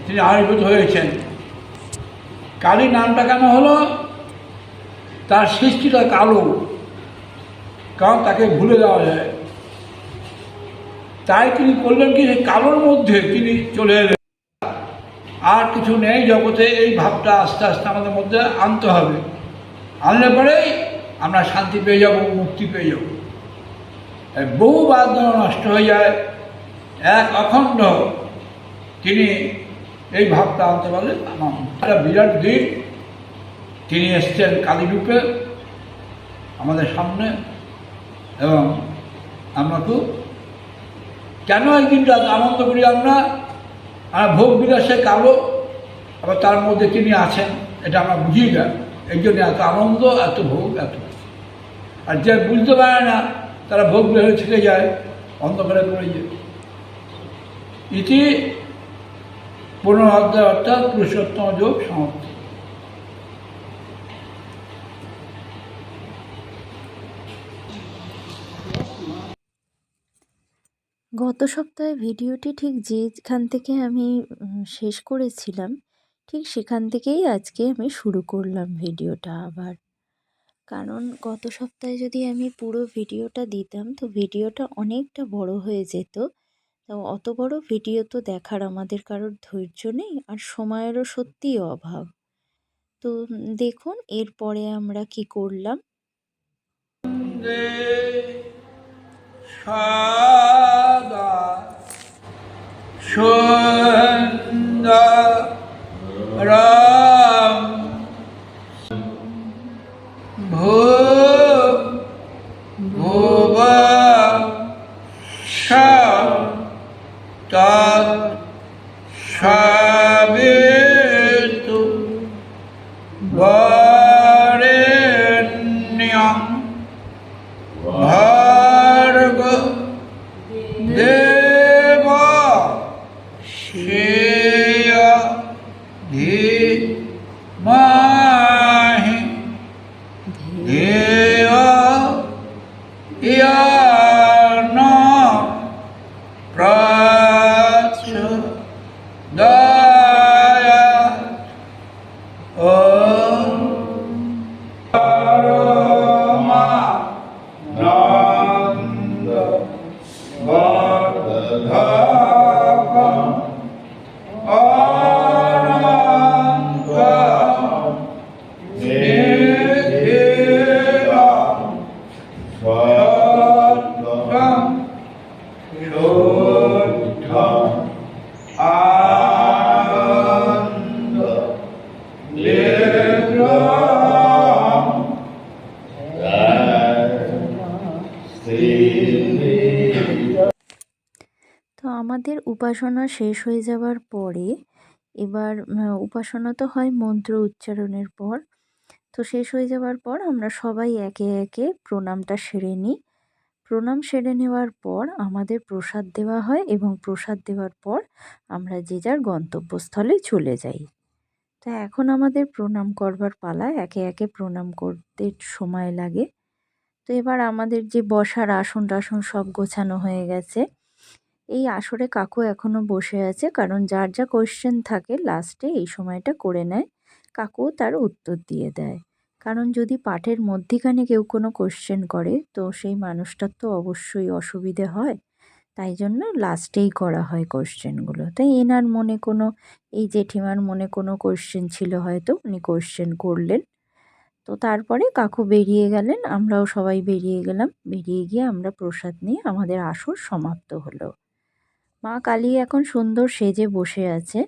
তিনি আবির্ভূত হয়েছেন। কালী নামটা কেন হলো? তার সৃষ্টিটা কালো, কারণ তাকে ভুলে দেওয়া যায়। তাই তিনি করলেন কি, সেই কালোর মধ্যে তিনি চলে এলেন। আর কিছু নেই জগতে, এই ভাবটা আস্তে আস্তে আমাদের মধ্যে আনতে হবে। আনলে পরেই আমরা শান্তি পেয়ে যাব, মুক্তি পেয়ে যাব। বহু বাদনা নষ্ট হয়ে যায়, এক অখণ্ড তিনি এই ভাবটা আনতে পারলেন। একটা বিরাট দিন তিনি এসছেন কালীরূপে আমাদের সামনে, এবং আমরা খুব কেন এই দিনটা আনন্দ করি আমরা? ভোগ বিলাসে কালো, আবার তার মধ্যে তিনি আছেন, এটা আমরা বুঝি না। এই জন্য এত আনন্দ, এত ভোগ, এত। আর যে বুঝতে পারে না তারা ভোগ বিলাসে থেকে যায়, অন্ধকারে পড়ে যায়। ইতি 15 অধ্যায়, অর্থাৎ পুরুষোত্তম যোগ সমাপ্ত। গত সপ্তাহে ভিডিওটি ঠিক যেখান থেকে আমি শেষ করেছিলাম, ঠিক সেখান থেকেই আজকে আমি শুরু করলাম ভিডিওটা আবার। কারণ গত সপ্তাহে যদি আমি পুরো ভিডিওটা দিতাম তো ভিডিওটা অনেকটা বড় হয়ে যেত। তো অত বড় ভিডিও তো দেখার আমাদের কারোর ধৈর্য নেই, আর সময়েরও সত্যিই অভাব। তো দেখুন এরপরে আমরা কি করলাম। সদা সুন্দরম ভুবঃ তৎসবিতু বরেণ্যং ভর্গো দেবস্য ধীমহি ধিয়ো ইয়ো নঃ প্রচোদয়াৎ। ওম পরমানন্দ বর্ধকং অনন্ত নিখিলং সত্যং শুদ্ধং আনন্দ বিগ্রহং তো আমাদের উপাসনা শেষ হয়ে যাওয়ার পরে এবার উপাসনা তো হয় মন্ত্র উচ্চারণের পর। তো শেষ হয়ে যাওয়ার পর আমরা সবাই একে একে প্রণামটা সেরে নিই। প্রণাম সেরে নেওয়ার পর আমাদের প্রসাদ দেওয়া হয়, এবং প্রসাদ দেওয়ার পর আমরা যে যার গন্তব্যস্থলে চলে যাই। তো এখন আমাদের প্রণাম করবার পালা, একে একে প্রণাম করতে সময় লাগে। তো এবার আমাদের যে বসার আসন টাসন সব গোছানো হয়ে গেছে। এই আসরে কাকু এখনো বসে আছে, কারণ যার যা কোয়েশ্চেন থাকে লাস্টে এই সময়টা করে নেয়। কাকু তার উত্তর দিয়ে দেয়, কারণ যদি পাঠের মধ্যিখানে কেউ কোনো কোয়েশ্চেন করে তো সেই মানুষটার তো অবশ্যই অসুবিধে হয়। তাই জন্য লাস্টেই করা হয় কোয়েশ্চেনগুলো। তাই এনার মনে কোনো, এই জেঠিমার মনে কোনো কোয়েশ্চেন ছিল হয়তো, উনি কোয়েশ্চেন করলেন। তো তারপরে কাকু বেরিয়ে গেলেন, আমরাও সবাই বেরিয়ে গেলাম। বেরিয়ে গিয়ে আমরা প্রসাদ নিয়ে আমাদের আসর সমাপ্ত হলো। মা কালী এখন সুন্দর সেজে বসে আছে।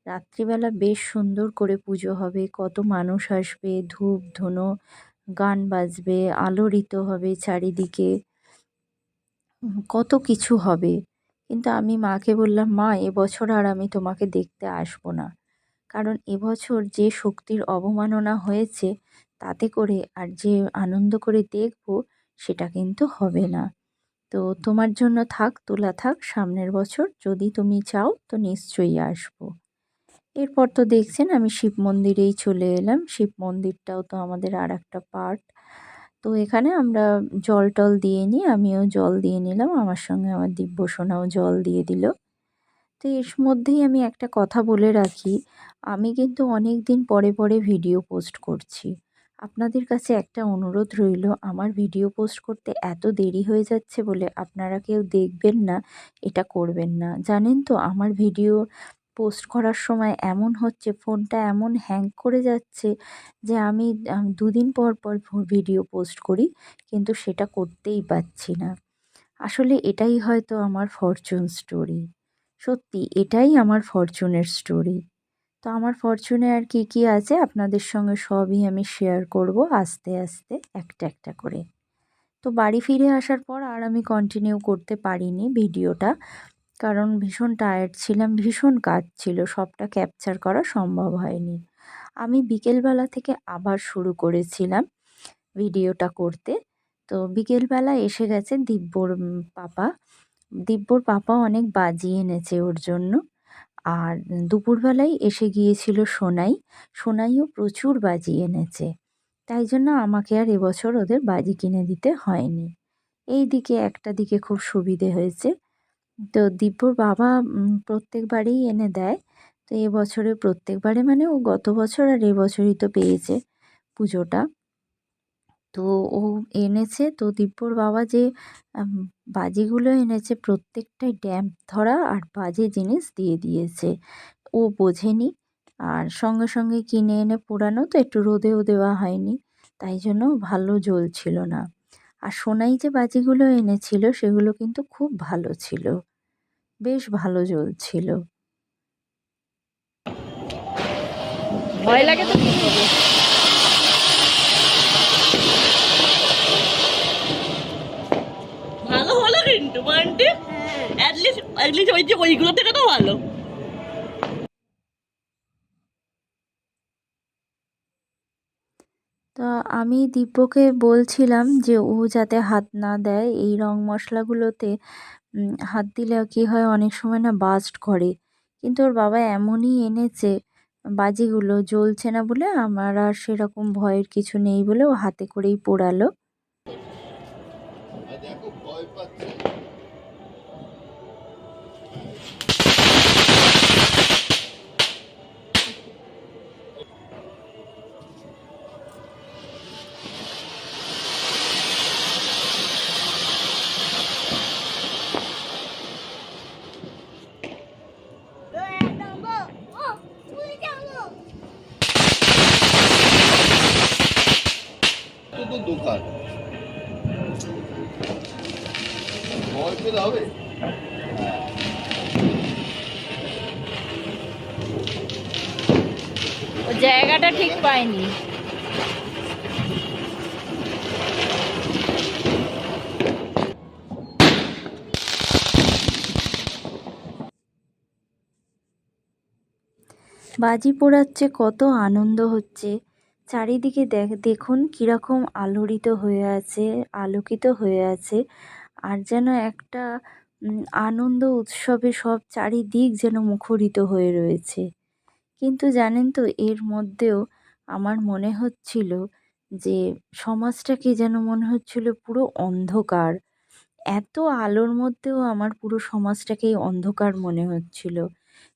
রাত্রিবেলা বেশ সুন্দর করে পুজো হবে, কত মানুষ আসবে, ধূপ ধুনো, গান বাজবে, আলোড়িত হবে চারিদিকে, কত কিছু হবে। কিন্তু আমি মাকে বললাম, মা এবছর আর আমি তোমাকে দেখতে আসবো না, কারণ এবছর যে শক্তির অবমাননা হয়েছে তাতে করে আর যে আনন্দ করে দেখব সেটা কিন্তু হবে না। তো তোমার জন্য থাক, তোলা থাক, সামনের বছর যদি তুমি চাও তো নিশ্চয়ই আসবো। এরপর তো দেখছেন আমি শিব মন্দিরেই চলে এলাম। শিব মন্দিরটাও তো আমাদের আর একটা পার্ট। তো এখানে আমরা জল টল দিয়ে নিই, আমিও জল দিয়ে নিলাম, আমার সঙ্গে আমার দিব্য সোনাও জল দিয়ে দিল। তো এর মধ্যেই আমি একটা কথা বলে রাখি, আমি কিন্তু অনেক দিন পরে পরে ভিডিও পোস্ট করছি। আপনাদের কাছে একটা অনুরোধ রইল, আমার ভিডিও পোস্ট করতে এত দেরি হয়ে যাচ্ছে বলে আপনারা কেউ দেখবেন না, এটা করবেন না। জানেন তো আমার ভিডিও পোস্ট করার সময় এমন হচ্ছে, ফোনটা এমন হ্যাং করে যাচ্ছে যে আমি ২ দিন পর পর ভিডিও পোস্ট করি, কিন্তু সেটা করতেই পারছি না। আসলে এটাই হয়তো আমার ফরচুন স্টোরি। সত্যি এটাই আমার ফরচুনের স্টোরি। তো আমার ফরচুনে আর কি কি আছে আপনাদের সঙ্গে সবই আমি শেয়ার করব আস্তে আস্তে একটা একটা করে। তো বাড়ি ফিরে আসার পর আর আমি কন্টিনিউ করতে পারিনি ভিডিওটা, কারণ ভীষণ টায়ার্ড ছিলাম, ভীষণ কাজ ছিল, সবটা ক্যাপচার করা সম্ভব হয়নি। আমি বিকেলবেলা থেকে আবার শুরু করেছিলাম ভিডিওটা করতে। তো বিকেলবেলা এসে গেছে দিব্যর পাপা। দিব্যর পাপা অনেক বাজি এনেছে ওর জন্য। আর দুপুরবেলায় এসে গিয়েছিল সোনাই। সোনাইও প্রচুর বাজি এনেছে। তাই জন্য আমাকে আর এবছর ওদের বাজি কিনে দিতে হয়নি। এই দিকে একটা দিকে খুব সুবিধে হয়েছে। তো দিব্যর বাবা প্রত্যেকবারেই এনে দেয়। তো এবছরে প্রত্যেকবারে মানে ও গত বছর আর এবছরই তো পেয়েছে পুজোটা। তো ও এনেছে, তো দিব্যর বাবা যে আম বাজিগুলো এনেছে প্রত্যেকটাই ড্যাম্প ধরা আর বাজে জিনিস দিয়ে দিয়েছে। ও বোঝেনি, আর সঙ্গে সঙ্গে কিনে এনে পোড়ানো, তো একটু রোদেও দেওয়া হয়নি, তাই জন্য ভালো জ্বলছিল না। আর সোনাই যে বাজিগুলো এনেছিল সেগুলো কিন্তু খুব ভালো ছিল, বেশ ভালো জ্বলছিল। ভয় লাগে তো কি হবে? ভালো হলো কিন্তু পয়েন্টে, অ্যাটলিস্ট ওই যে ওইগুলো থেকে তো ভালো। তো আমি দিব্যকে বলছিলাম যে ও যাতে হাত না দেয় এই রং মশলাগুলোতে। হাত দিলে কী হয়, অনেক সময় না বাস্ট করে। কিন্তু ওর বাবা এমনই এনেছে বাজিগুলো, জ্বলছে না বলে আমার আর সেরকম ভয়ের কিছু নেই বলে ও হাতে করেই পোড়ালো। তো দোকান ভয় পেলে হবে। ও জায়গাটা ঠিক পায়নি। বাজি পোড়াচ্ছে, কত আনন্দ হচ্ছে। চারিদিকে দেখুন কীরকম আলোড়িত হয়ে আছে, আলোকিত হয়ে আছে। আর যেন একটা আনন্দ উৎসবে সব চারিদিক যেন মুখরিত হয়ে রয়েছে। কিন্তু জানেন তো এর মধ্যেও আমার মনে হচ্ছিল যে সমাজটাকে যেন মনে হচ্ছিল পুরো অন্ধকার। এত আলোর মধ্যেও আমার পুরো সমাজটাকেই অন্ধকার মনে হচ্ছিল।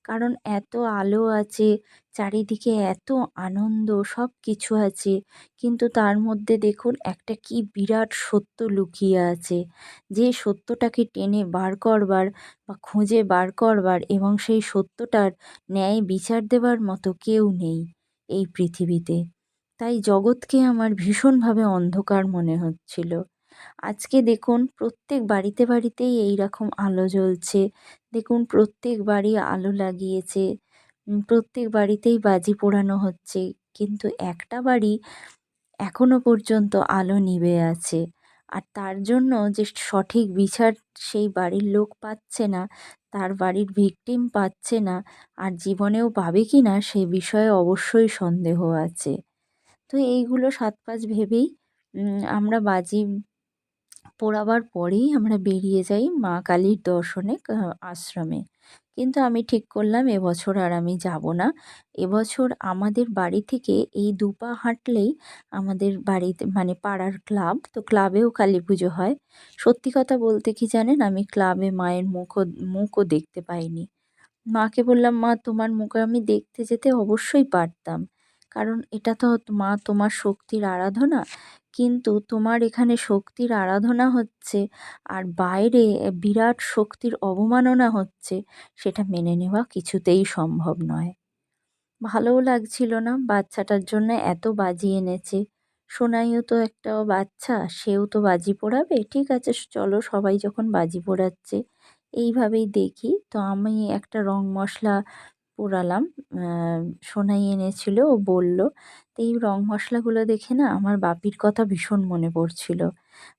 কারণ এত আলো আছে, চারিদিকে এত আনন্দ, সব কিছু আছে, কিন্তু তার মধ্যে দেখুন একটা কি বিরাট সত্য লুকিয়ে আছে। যে সত্যটাকে টেনে বার করবার বা খুঁজে বার করবার এবং সেই সত্যটার ন্যায় বিচার দেবার মতো কেউ নেই এই পৃথিবীতে। তাই জগৎকে আমার ভীষণভাবে অন্ধকার মনে হচ্ছিল। আজকে দেখুন প্রত্যেক বাড়িতে বাড়িতেই এই রকম আলো জ্বলছে। দেখুন প্রত্যেক বাড়ি আলো লাগিয়েছে, প্রত্যেক বাড়িতেই বাজি পোড়ানো হচ্ছে, কিন্তু একটা বাড়ি এখনো পর্যন্ত আলো নিভে আছে। আর তার জন্য যে সঠিক বিচার সেই বাড়ির লোক পাচ্ছে না, তার বাড়ির ভিকটিম পাচ্ছে না, আর জীবনেও পাবে কি না সে বিষয়ে অবশ্যই সন্দেহ আছে। তো এইগুলো ৭-৫ ভেবেই আমরা বাজি পোড়াবার পরেই আমরা বেরিয়ে যাই মা কালীর দর্শনে আশ্রমে। কিন্তু আমি ঠিক করলাম এবছর আর আমি যাব না। এবছর আমাদের বাড়ি থেকে এই ২ পা হাঁটলেই আমাদের বাড়িতে মানে পাড়ার ক্লাব, তো ক্লাবেও কালী পুজো হয়। সত্যি কথা বলতে কি জানেন, আমি ক্লাবে মায়ের মুখও দেখতে পাইনি। মাকে বললাম, মা তোমার মুখে আমি দেখতে যেতে অবশ্যই পারতাম, কারণ এটা তো মা তোমার শক্তির আরাধনা, কিন্তু তোমার এখানে শক্তির আরাধনা হচ্ছে আর বাইরে বিরাট শক্তির অবমাননা হচ্ছে, সেটা মেনে নেওয়া কিছুতেই সম্ভব নয়। ভালোও লাগছিল না, বাচ্চাটার জন্য এত বাজি এনেছে, সোনাইও তো একটা বাচ্চা, সেও তো বাজি পোড়াবে, ঠিক আছে চলো সবাই যখন বাজি পোড়াচ্ছে এইভাবেই দেখি। তো আমি একটা রং মশলা পোড়ালাম, সোনাই এনেছিল, ও বলল। তো এই রং মশলাগুলো দেখে না আমার বাপির কথা ভীষণ মনে পড়ছিল।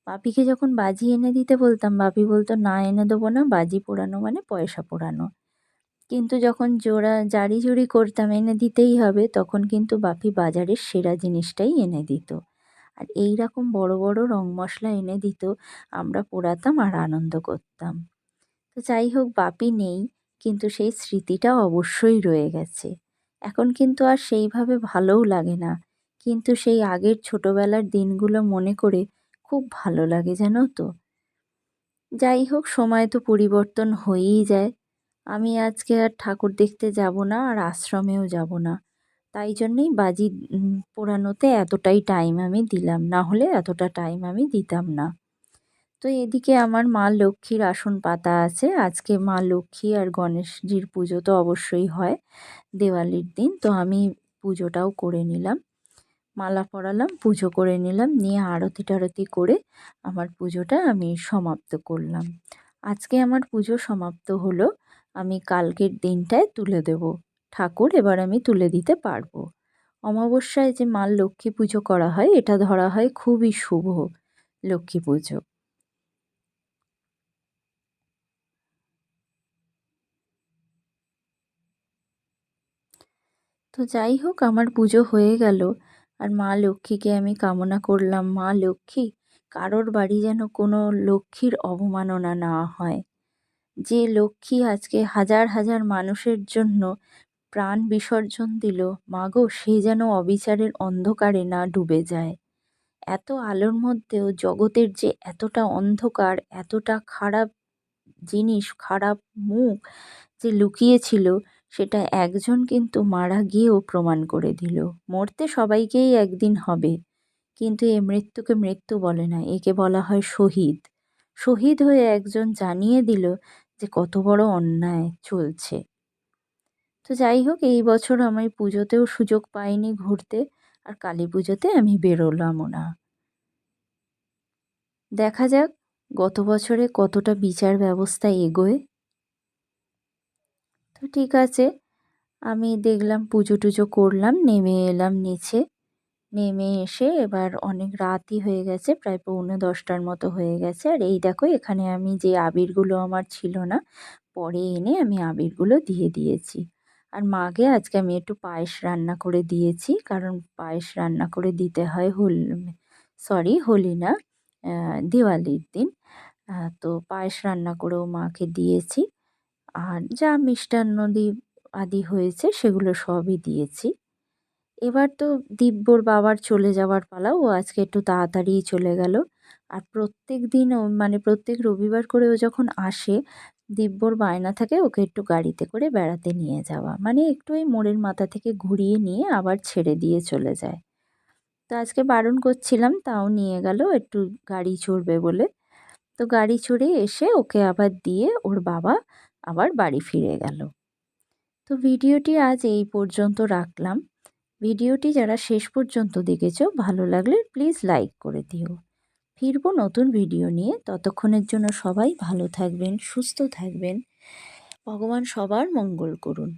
বাপিকে যখন বাজি এনে দিতে বলতাম, বাপি বলতো না এনে দেবো না, বাজি পোড়ানো মানে পয়সা পোড়ানো। কিন্তু যখন জারি করতাম এনে দিতেই হবে, তখন কিন্তু বাপি বাজারের সেরা জিনিসটাই এনে দিত। আর এই রকম বড় বড় রং মশলা এনে দিত, আমরা পোড়াতাম আর আনন্দ করতাম। তো যাই হোক, বাপি নেই, কিন্তু সেই স্মৃতিটা অবশ্যই রয়ে গেছে। এখন কিন্তু আর সেইভাবে ভালোও লাগে না, কিন্তু সেই আগের ছোটবেলার দিনগুলো মনে করে খুব ভালো লাগে, জানো তো। যাই হোক, সময় তো পরিবর্তন হয়েই যায়। আমি আজকে আর ঠাকুর দেখতে যাব না, আর আশ্রমেও যাব না। তাই জন্যেই বাজি পোড়ানোতে এতটাই টাইম আমি দিলাম, না হলে এতটা টাইম আমি দিতাম না। তো এদিকে আমার মা লক্ষ্মীর আসন পাতা আছে, আজকে মা লক্ষ্মী আর গণেশজির পুজো তো অবশ্যই হয় দেওয়ালির দিন। তো আমি পুজোটাও করে নিলাম, মালা পরালাম, পুজো করে নিলাম, নিয়ে আরতি টারতি করে আমার পুজোটা আমি সমাপ্ত করলাম। আজকে আমার পুজো সমাপ্ত হলো, আমি কালকের দিনটায় তুলে দেব ঠাকুর, এবার আমি তুলে দিতে পারবো। অমাবস্যায় যে মা লক্ষ্মী পুজো করা হয়, এটা ধরা হয় খুবই শুভ লক্ষ্মী পুজো। তো যাই হোক, আমার পুজো হয়ে গেল, আর মা লক্ষ্মীকে আমি কামনা করলাম, মা লক্ষ্মী, কারোর বাড়ি যেন কোনো লক্ষ্মীর অবমাননা না হয়। যে লক্ষ্মী আজকে হাজার হাজার মানুষের জন্য প্রাণ বিসর্জন দিল, মা গো, সে যেন অবিচারের অন্ধকারে না ডুবে যায়। এত আলোর মধ্যেও জগতের যে এতটা অন্ধকার, এতটা খারাপ জিনিস, খারাপ মুখ যে লুকিয়ে ছিল, সেটা একজন কিন্তু মারা গিয়েও প্রমাণ করে দিল। মরতে সবাইকেই একদিন হবে, কিন্তু এ মৃত্যুকে মৃত্যু বলে না, একে বলা হয় শহীদ। শহীদ হয়ে একজন জানিয়ে দিল যে কত বড় অন্যায় চলছে। তো যাই হোক, এই বছর আমি পুজোতেও সুযোগ পাইনি ঘুরতে, আর কালী পুজোতে আমি বেরোলামও না। দেখা যাক গত বছরে কতটা বিচার ব্যবস্থা এগোয়। তো ঠিক আছে, আমি দেখলাম পুজো টুজো করলাম, নেমে এলাম নিচে। নেমে এসে এবার অনেক রাতই হয়ে গেছে, প্রায় 9:45টার মতো হয়ে গেছে। আর এই দেখো, এখানে আমি যে আবিরগুলো আমার ছিল না, পরে এনে আমি আবিরগুলো দিয়ে দিয়েছি। আর মাকে আজকে আমি একটু পায়েস রান্না করে দিয়েছি, কারণ পায়েস রান্না করে দিতে হয় হোলি না, দিওয়ালির দিন। তো পায়েস রান্না করেও মাকে দিয়েছি, আর যা মিষ্টান্নাদি আদি হয়েছে সেগুলো সবই দিয়েছি। এবার তো দিব্যর বাবার চলে যাওয়ার পালা, ও আজকে একটু তাড়াতাড়িই চলে গেল। আর প্রত্যেক দিন মানে প্রত্যেক রবিবার করে ও যখন আসে, দিব্যর বায়না থাকে ওকে একটু গাড়িতে করে বেড়াতে নিয়ে যাওয়া, মানে একটু এই মোড়ের মাথা থেকে ঘুরিয়ে নিয়ে আবার ছেড়ে দিয়ে চলে যায়। তো আজকে বারণ করছিলাম, তাও নিয়ে গেল একটু গাড়ি চড়বে বলে। তো গাড়ি চড়ে এসে ওকে আবার দিয়ে ওর বাবা আবার বাড়ি ফিরে গেল। তো ভিডিওটি আজ এই পর্যন্ত রাখলাম। ভিডিওটি যারা শেষ পর্যন্ত দেখেছো, ভালো লাগলে প্লিজ লাইক করে দিও। ফিরবো নতুন ভিডিও নিয়ে, ততক্ষণের জন্য সবাই ভালো থাকবেন, সুস্থ থাকবেন। ভগবান সবার মঙ্গল করুন।